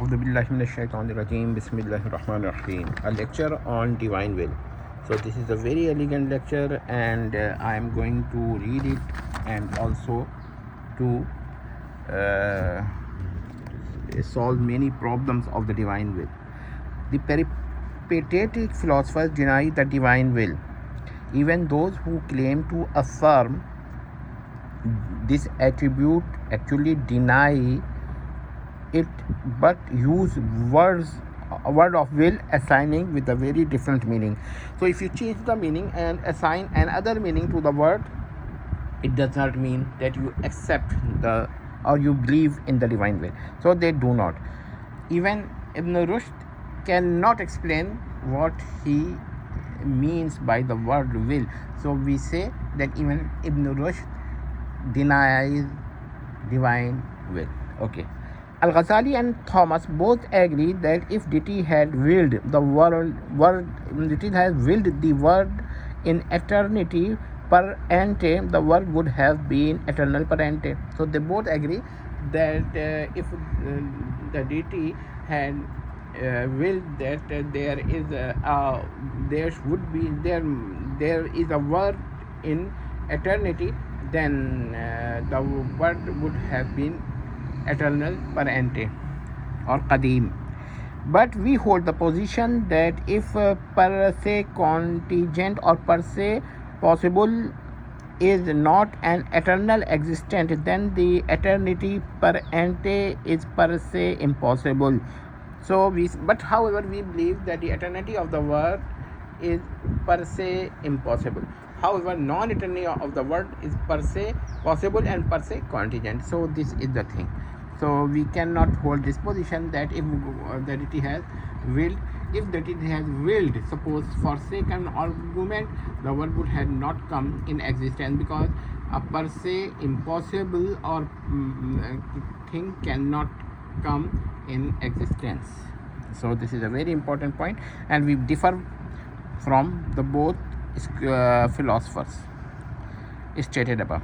A'udhu billahi minash shaitanir rajeem. Bismillahir rahmanir rahim. A lecture on divine will. So this is a very elegant lecture, and I am going to read it and also to solve many problems of the divine will. The peripatetic philosophers deny the divine will. Even those who claim to affirm this attribute actually deny it, but use a word of will, assigning with a very different meaning. So if you change the meaning and assign another meaning to the word, it does not mean that you accept or you believe in the divine will. So they do not. Even Ibn Rushd cannot explain what he means by the word will. So we say that even Ibn Rushd denies divine will. Okay. Al-Ghazali and Thomas both agree that if deity had willed the world in eternity per ante, the world would have been eternal per ante. So they both agree that if the deity had willed that there is a world in eternity, then the world would have been eternal per ante or qadim. But we hold the position that if per se contingent or per se possible is not an eternal existence, then the eternity per ante is per se impossible. But however, we believe that the eternity of the world is per se impossible. However, non-eternity of the world is per se possible and per se contingent. So this is the thing. So we cannot hold this position that if the deity has willed, suppose for second argument, the world would have not come in existence, because a per se impossible or thing cannot come in existence. So this is a very important point, and we differ from the both philosophers stated above.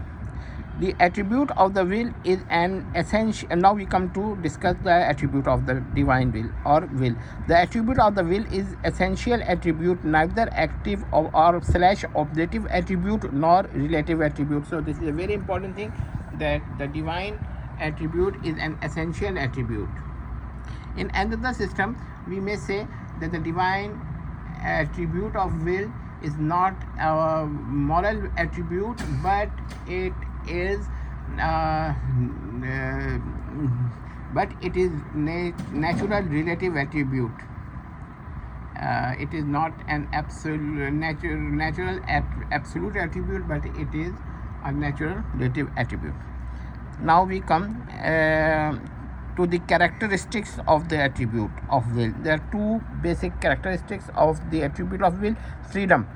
The attribute of the will is an essential. Now we come to discuss the attribute of the divine will or will. The attribute of the will is essential attribute, neither active or objective attribute nor relative attribute. So this is a very important thing, that the divine attribute is an essential attribute. In another system, we may say that the divine attribute of will is not a moral attribute, but it is natural relative attribute. It is not an natural absolute attribute, but it is a natural relative attribute. Now we come to the characteristics of the attribute of will. There are two basic characteristics of the attribute of will. Freedom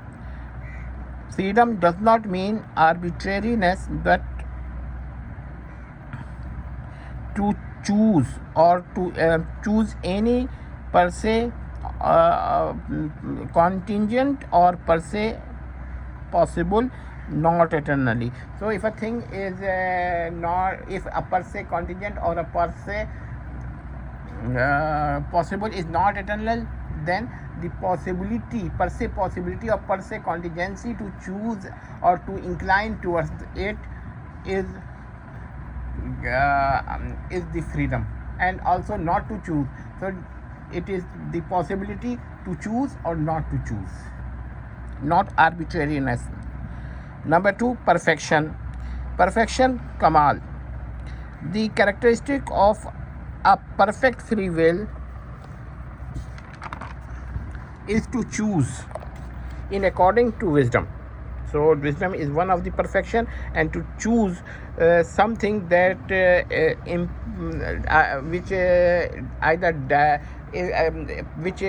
does not mean arbitrariness, but to choose or to choose any per se contingent or per se possible, not eternally. So if a thing is if a per se contingent or a per se possible is not eternal, then the possibility, per se possibility or per se contingency to choose or to incline towards it is the freedom, and also not to choose. So it is the possibility to choose or not to choose, not arbitrariness. Number two, perfection, kamal. The characteristic of a perfect free will is to choose in according to wisdom. So wisdom is one of the perfection, and to choose something that which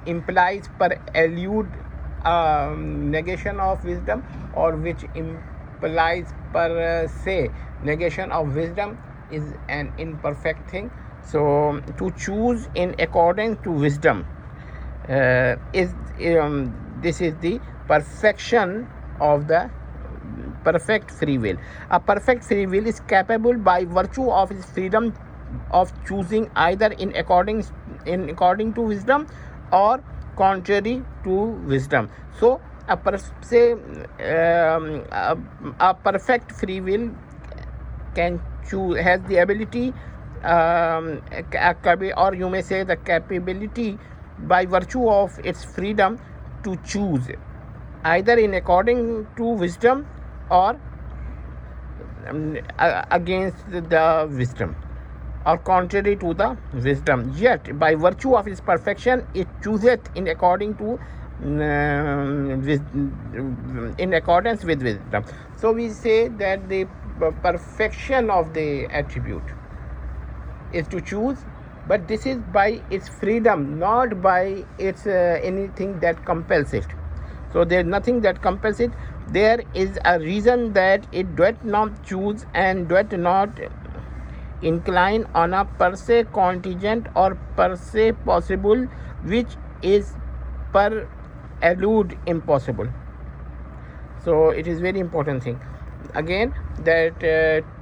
implies per elude negation of wisdom, or which implies per se negation of wisdom, is an imperfect thing. So to choose in according to wisdom this is the perfection of the perfect free will. A perfect free will is capable by virtue of its freedom of choosing either in according to wisdom or contrary to wisdom. So a perfect free will can choose, has the ability, or you may say the capability, by virtue of its freedom, to choose either in according to wisdom or against the wisdom or contrary to the wisdom. Yet by virtue of its perfection it chooseth in accordance with wisdom. So we say that the perfection of the attribute is to choose, but this is by its freedom, not by its anything that compels it. So there is nothing that compels it. There is a reason that it doth not choose and doth not incline on a per se contingent or per se possible, which is per elude impossible. So it is very important thing again that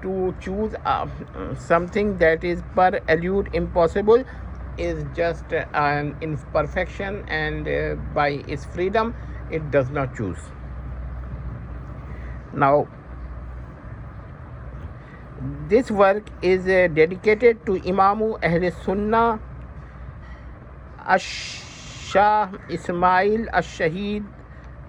to choose something that is per elude impossible is just an imperfection, and by its freedom it does not choose. Now this work is dedicated to Imām Ahl, ash-Shāh Ismail ash-Shahīd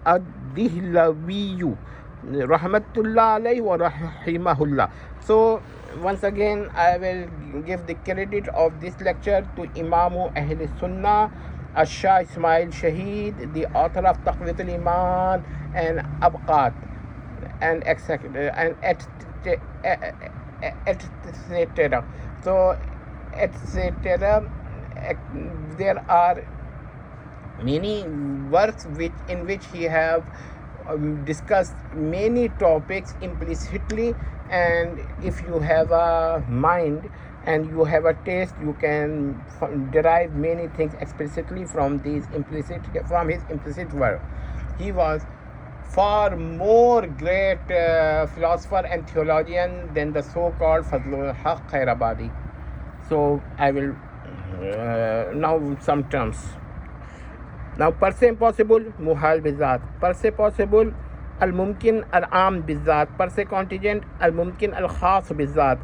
ad-Dihlawī rahmatullah alayhi wa rahimahullah. So once again I will give the credit of this lecture to Imām Ahl, ash-Shāh Ismail Shahīd, the author of Taqwiyat al-Iman and Abqat and etc. So etc. There are many works in which he have discussed many topics implicitly, and if you have a mind and you have a taste, you can derive many things explicitly from his implicit work. He was far more great philosopher and theologian than the so-called Fadlul Haq Khairabadi. So I will now some terms. Now per se impossible, muhal bizat. Per se possible, al-mumkin al-am bizat. Per se contingent, al-mumkin al-khas bizat.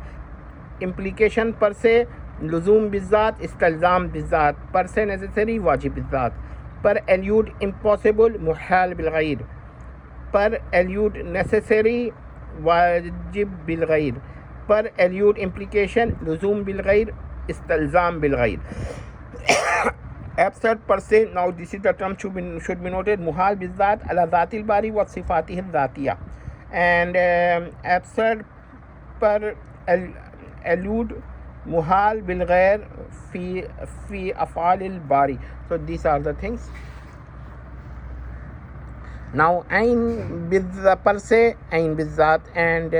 Implication per se, luzum bizat, istalzam bizat. Per se necessary, wajib bizat. Per elude impossible, muhal bil-ghayr. Per elude necessary, wajib bil-ghayr. Per elude implication, luzum bil-ghayr, istalzam bil-ghayr. Absurd per se, now this is the term should be noted, muhal bizat ala zatil bari wa sifatih al-zatiyah. And absurd per elude muhal bil ghair fi afal al-bari. So these are the things. Now ain bizat per se, ain bizat, and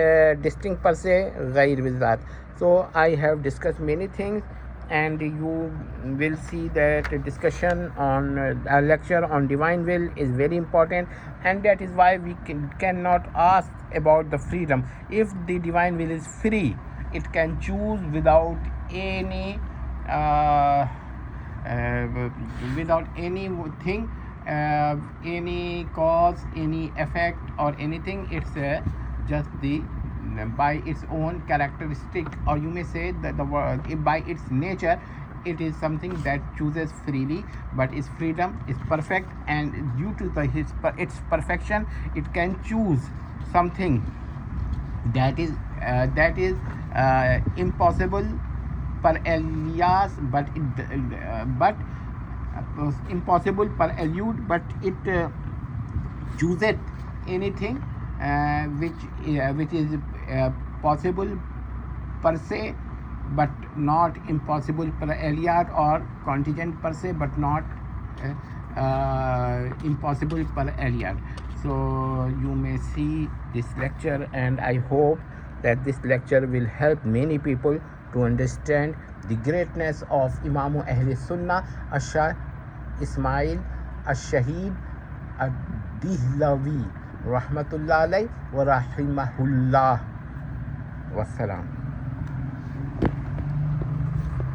distinct per se, ghair bizat. So I have discussed many things, and you will see that discussion on a lecture on divine will is very important, and that is why we cannot ask about the freedom. If the divine will is free, it can choose without any anything, any cause, any effect or anything. It's just the by its own characteristic, or you may say that the word by its nature it is something that chooses freely, but its freedom is perfect, and due to its perfection it can choose something that is impossible per alias, but impossible per elude, but it chooses anything which is possible per se, but not impossible per aliad, or contingent per se, but not impossible per aliad. So you may see this lecture, and I hope that this lecture will help many people to understand the greatness of Imām Ahl, ash-Shāh Ismail ash-Shahīd ad-Dihlawī rahmatullah alayhi wa rahimahullah. Wassalam.